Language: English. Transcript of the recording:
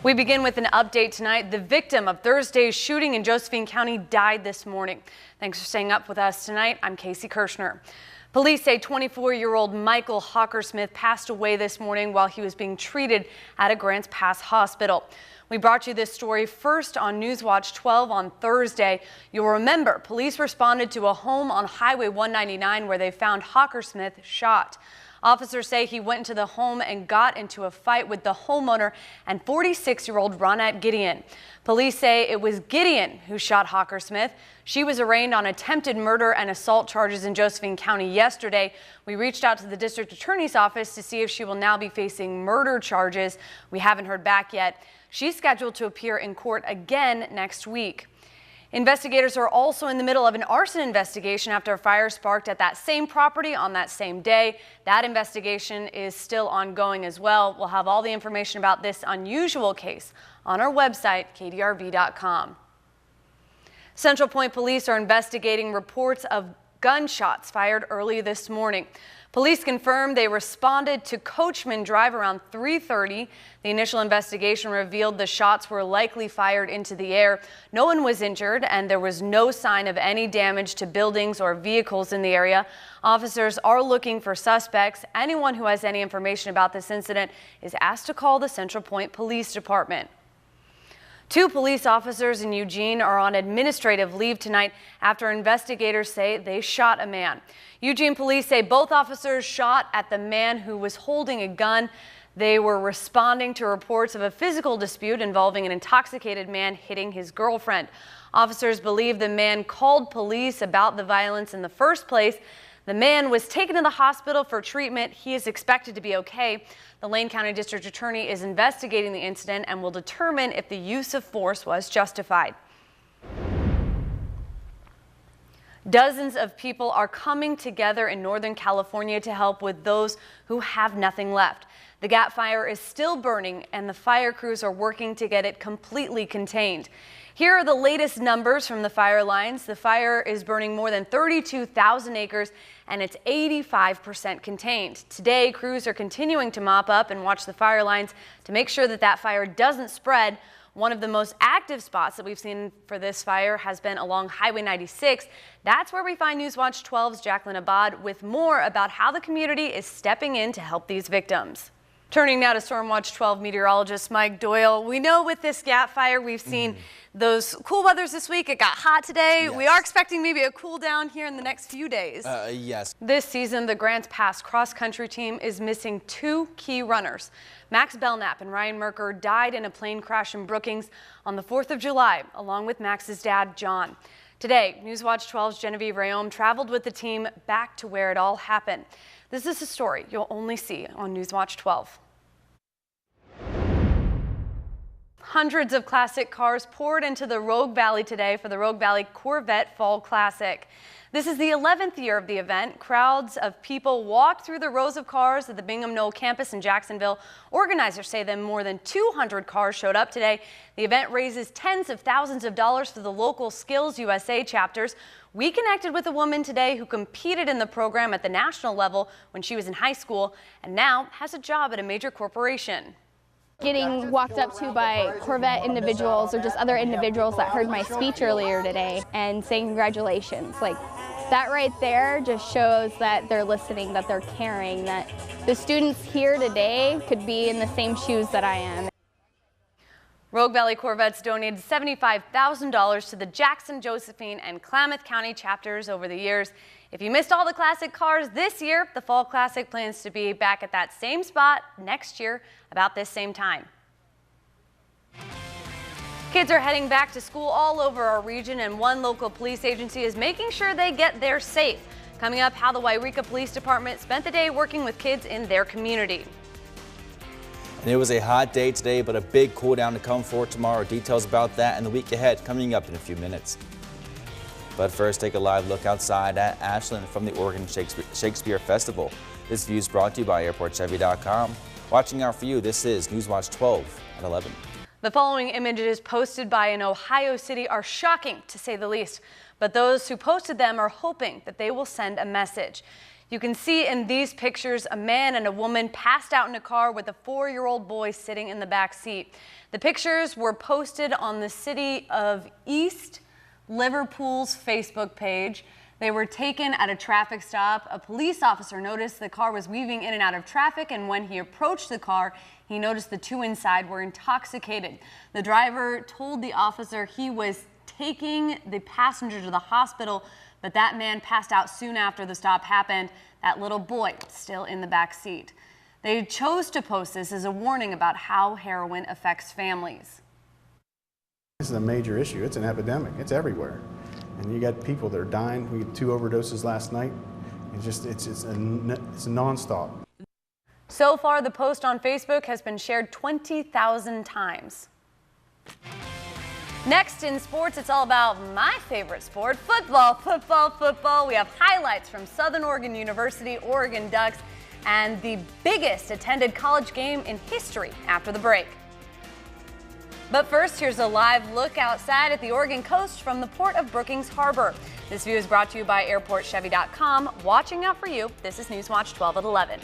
We begin with an update tonight. The victim of Thursday's shooting in Josephine County died this morning. Thanks for staying up with us tonight. I'm Kasey Kershner. Police say 24-year-old Michael Hockersmith passed away this morning while he was being treated at a Grants Pass hospital. We brought you this story first on Newswatch 12 on Thursday. You'll remember police responded to a home on Highway 199 where they found Hockersmith shot. Officers say he went into the home and got into a fight with the homeowner and 46-year-old Ronette Gideon. Police say it was Gideon who shot Hockersmith. She was arraigned on attempted murder and assault charges in Josephine County yesterday. We reached out to the district attorney's office to see if she will now be facing murder charges. We haven't heard back yet. She's scheduled to appear in court again next week. Investigators are also in the middle of an arson investigation after a fire sparked at that same property on that same day. That investigation is still ongoing as well. We'll have all the information about this unusual case on our website, kdrv.com. Central Point police are investigating reports of gunshots fired early this morning. Police confirmed they responded to Coachman Drive around 3:30. The initial investigation revealed the shots were likely fired into the air. No one was injured and there was no sign of any damage to buildings or vehicles in the area. Officers are looking for suspects. Anyone who has any information about this incident is asked to call the Central Point Police Department. Two police officers in Eugene are on administrative leave tonight after investigators say they shot a man. Eugene police say both officers shot at the man who was holding a gun. They were responding to reports of a physical dispute involving an intoxicated man hitting his girlfriend. Officers believe the man called police about the violence in the first place. The man was taken to the hospital for treatment. He is expected to be okay. The Lane County District Attorney is investigating the incident and will determine if the use of force was justified. Dozens of people are coming together in Northern California to help with those who have nothing left. The Gap Fire is still burning and the fire crews are working to get it completely contained. Here are the latest numbers from the fire lines. The fire is burning more than 32,000 acres and it's 85% contained. Today, crews are continuing to mop up and watch the fire lines to make sure that that fire doesn't spread. One of the most active spots that we've seen for this fire has been along Highway 96. That's where we find Newswatch 12's Jacqueline Abad with more about how the community is stepping in to help these victims. Turning now to Stormwatch 12 meteorologist Mike Doyle. We know with this Gap Fire, we've seen those cool weathers this week. It got hot today. Yes. We are expecting maybe a cool down here in the next few days. Yes. This season, the Grants Pass cross-country team is missing two key runners. Max Belknap and Ryan Merker died in a plane crash in Brookings on the 4th of July, along with Max's dad, John. Today, Newswatch 12's Genevieve Rayom traveled with the team back to where it all happened. This is a story you'll only see on Newswatch 12. Hundreds of classic cars poured into the Rogue Valley today for the Rogue Valley Corvette Fall Classic. This is the 11th year of the event. Crowds of people walked through the rows of cars at the Bingham Knoll campus in Jacksonville. Organizers say that more than 200 cars showed up today. The event raises tens of thousands of dollars for the local Skills USA chapters. We connected with a woman today who competed in the program at the national level when she was in high school and now has a job at a major corporation. Getting walked up to by Corvette individuals or just other individuals that heard my speech earlier today and saying congratulations, like that right there just shows that they're listening, that they're caring, that the students here today could be in the same shoes that I am. Rogue Valley Corvettes donated $75,000 to the Jackson, Josephine, and Klamath County chapters over the years. If you missed all the classic cars this year, the Fall Classic plans to be back at that same spot next year about this same time. Kids are heading back to school all over our region, and one local police agency is making sure they get there safe. Coming up, how the Wairika Police Department spent the day working with kids in their community. And it was a hot day today, but a big cool down to come for tomorrow. Details about that and the week ahead coming up in a few minutes. But first, take a live look outside at Ashland from the Oregon Shakespeare Festival. This view is brought to you by AirportChevy.com. Watching out for you, this is Newswatch 12 at 11. The following images posted by an Ohio city are shocking, to say the least. But those who posted them are hoping that they will send a message. You can see in these pictures a man and a woman passed out in a car with a 4-year-old boy sitting in the back seat. The pictures were posted on the City of East Liverpool's Facebook page. They were taken at a traffic stop. A police officer noticed the car was weaving in and out of traffic, and when he approached the car, he noticed the two inside were intoxicated. The driver told the officer he was taking the passenger to the hospital, but that man passed out soon after the stop happened. That little boy still in the back seat. They chose to post this as a warning about how heroin affects families. This is a major issue. It's an epidemic. It's everywhere. And you got people that are dying. We had 2 overdoses last night. It's nonstop. So far, the post on Facebook has been shared 20,000 times. Next in sports, it's all about my favorite sport, football, football, football. We have highlights from Southern Oregon University, Oregon Ducks, and the biggest attended college game in history after the break. But first, here's a live look outside at the Oregon coast from the port of Brookings Harbor. This view is brought to you by airportchevy.com. Watching out for you, this is Newswatch 12 at 11.